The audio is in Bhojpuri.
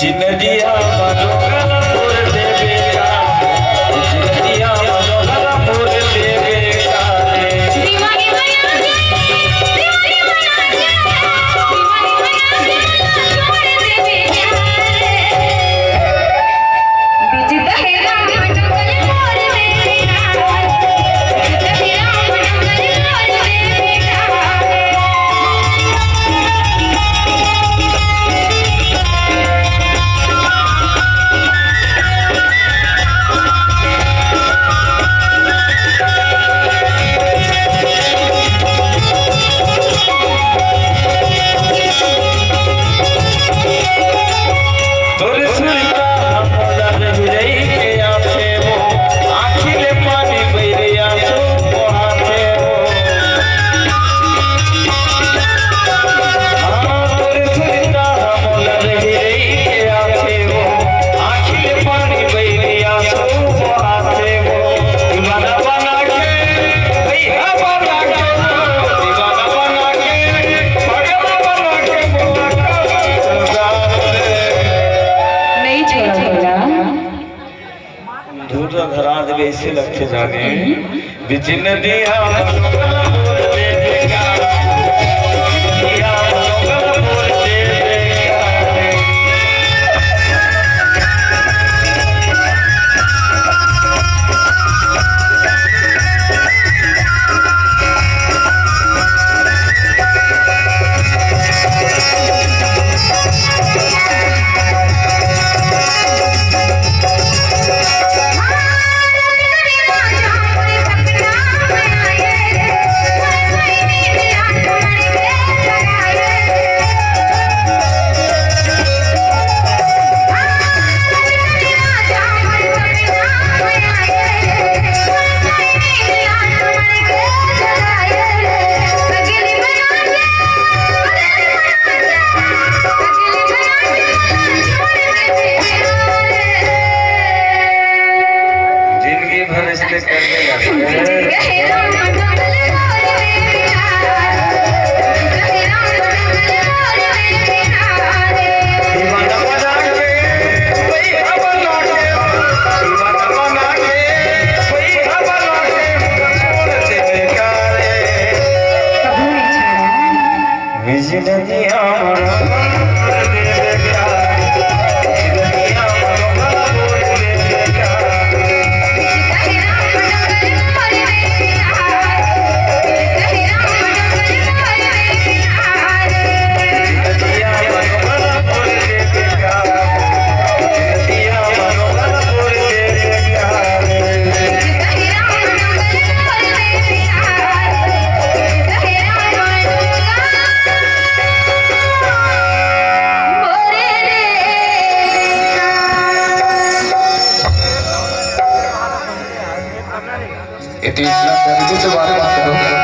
जिंदगिया मनोगला मोर देवे का जिंदगिया मनोगला मोर देवे का दीवानी बना दे दीवानी बना दे दीवानी बना दे छोड़ देवे का बीच दहेरा मनोगला मोर देवे का बीच दहेरा मनोगला मोर देवे का ऐसे लगते जाने बिचिन दिया मनोगला मोर देवे का दिया मनोगला मोर देवे इतना से बात करो।